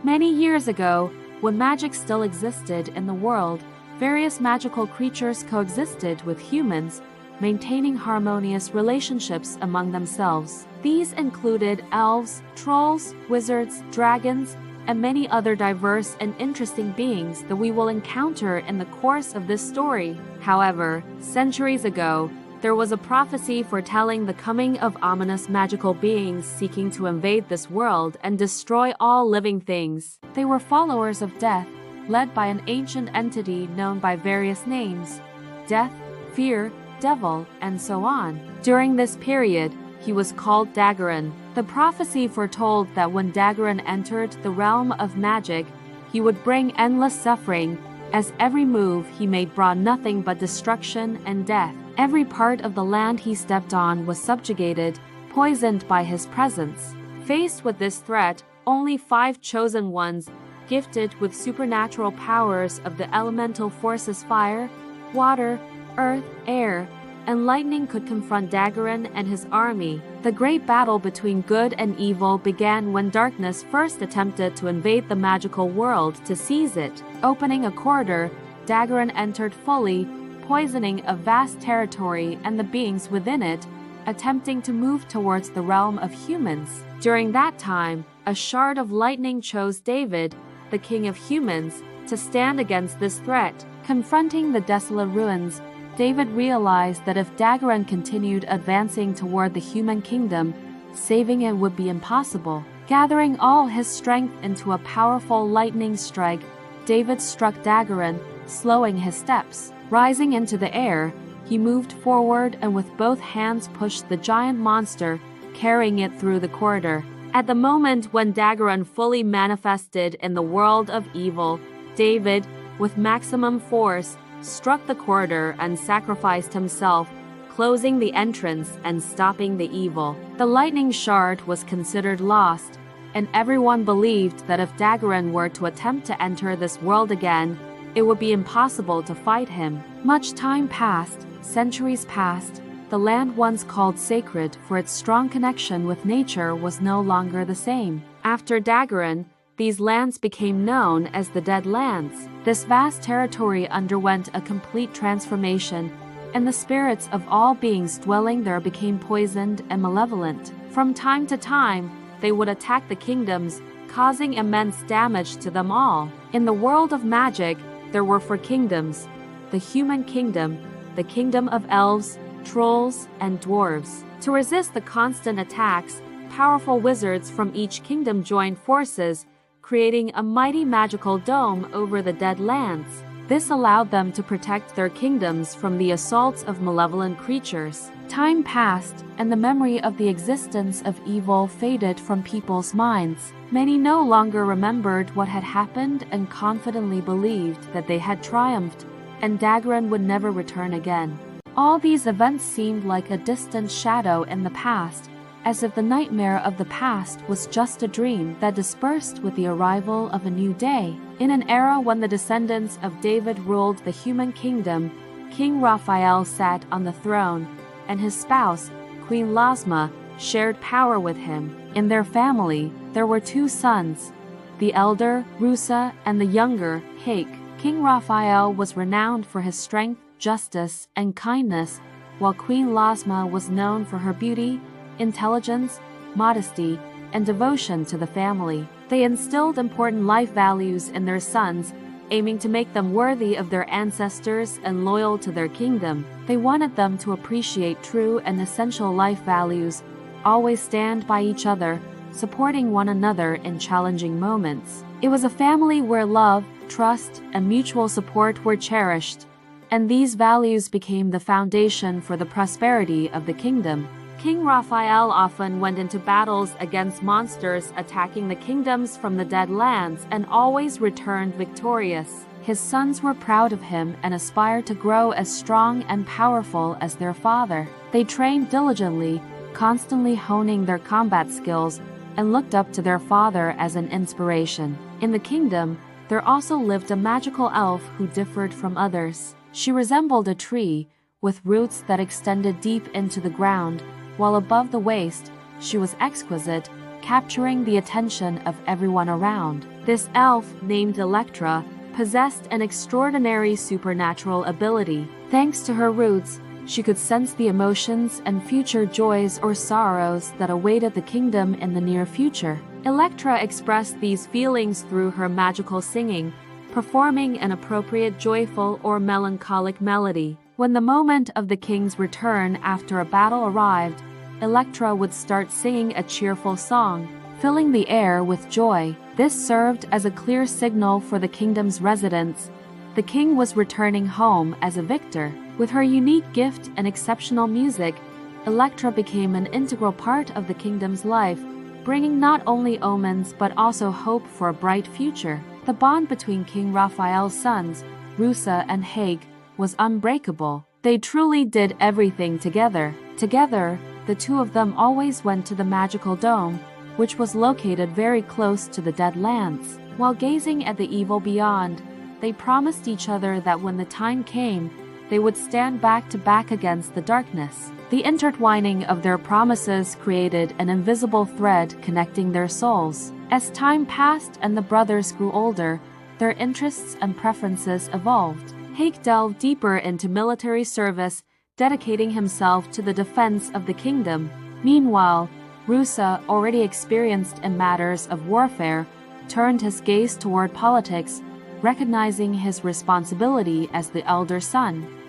Many years ago, when magic still existed in the world, various magical creatures coexisted with humans, maintaining harmonious relationships among themselves. These included elves, trolls, wizards, dragons, and many other diverse and interesting beings that we will encounter in the course of this story. However, centuries ago, there was a prophecy foretelling the coming of ominous magical beings seeking to invade this world and destroy all living things. They were followers of death, led by an ancient entity known by various names: Death, Fear, Devil, and so on. During this period, he was called Daggeron. The prophecy foretold that when Daggeron entered the realm of magic, he would bring endless suffering, as every move he made brought nothing but destruction and death. Every part of the land he stepped on was subjugated, poisoned by his presence. Faced with this threat, only 5 chosen ones, gifted with supernatural powers of the elemental forces fire, water, earth, air, and lightning could confront Daggeron and his army. The great battle between good and evil began when darkness first attempted to invade the magical world to seize it. Opening a corridor, Daggeron entered fully, poisoning a vast territory and the beings within it, attempting to move towards the realm of humans. During that time, a shard of lightning chose David, the king of humans, to stand against this threat. Confronting the desolate ruins, David realized that if Daggeron continued advancing toward the human kingdom, saving it would be impossible. Gathering all his strength into a powerful lightning strike, David struck Daggeron, slowing his steps. Rising into the air, he moved forward and with both hands pushed the giant monster, carrying it through the corridor. At the moment when Daggeron fully manifested in the world of evil, David, with maximum force, struck the corridor and sacrificed himself, closing the entrance and stopping the evil. The lightning shard was considered lost, and everyone believed that if Daggeron were to attempt to enter this world again, it would be impossible to fight him. Much time passed, centuries passed. The land once called sacred for its strong connection with nature was no longer the same. After Daggeron, these lands became known as the Dead Lands. This vast territory underwent a complete transformation, and the spirits of all beings dwelling there became poisoned and malevolent. From time to time, they would attack the kingdoms, causing immense damage to them all. In the world of magic, there were 4 kingdoms: the human kingdom, the kingdom of elves, trolls, and dwarves. To resist the constant attacks, powerful wizards from each kingdom joined forces, creating a mighty magical dome over the Dead Lands. This allowed them to protect their kingdoms from the assaults of malevolent creatures. Time passed, and the memory of the existence of evil faded from people's minds. Many no longer remembered what had happened and confidently believed that they had triumphed, and Daggeron would never return again. All these events seemed like a distant shadow in the past, as if the nightmare of the past was just a dream that dispersed with the arrival of a new day. In an era when the descendants of David ruled the human kingdom, King Raphael sat on the throne, and his spouse, Queen Lasma, shared power with him. In their family, there were 2 sons, the elder, Rusa, and the younger, Hayk. King Raphael was renowned for his strength, justice, and kindness, while Queen Lasma was known for her beauty, intelligence, modesty, and devotion to the family. They instilled important life values in their sons, aiming to make them worthy of their ancestors and loyal to their kingdom. They wanted them to appreciate true and essential life values, always stand by each other, supporting one another in challenging moments. It was a family where love, trust, and mutual support were cherished, and these values became the foundation for the prosperity of the kingdom. King Raphael often went into battles against monsters attacking the kingdoms from the Dead Lands and always returned victorious. His sons were proud of him and aspired to grow as strong and powerful as their father. They trained diligently, constantly honing their combat skills, and looked up to their father as an inspiration. In the kingdom, there also lived a magical elf who differed from others. She resembled a tree, with roots that extended deep into the ground, while above the waist, she was exquisite, capturing the attention of everyone around. This elf, named Electra, possessed an extraordinary supernatural ability. Thanks to her roots, she could sense the emotions and future joys or sorrows that awaited the kingdom in the near future. Electra expressed these feelings through her magical singing, performing an appropriate joyful or melancholic melody. When the moment of the king's return after a battle arrived, Electra would start singing a cheerful song, filling the air with joy. This served as a clear signal for the kingdom's residents. The king was returning home as a victor. With her unique gift and exceptional music, Electra became an integral part of the kingdom's life, bringing not only omens but also hope for a bright future. The bond between King Raphael's sons, Rusa and Hayk, was unbreakable. They truly did everything together. Together, the two of them always went to the magical dome, which was located very close to the Dead Lands. While gazing at the evil beyond, they promised each other that when the time came, they would stand back to back against the darkness. The intertwining of their promises created an invisible thread connecting their souls. As time passed and the brothers grew older, their interests and preferences evolved. Hayk delved deeper into military service, dedicating himself to the defense of the kingdom. Meanwhile, Rusa, already experienced in matters of warfare, turned his gaze toward politics, recognizing his responsibility as the elder son.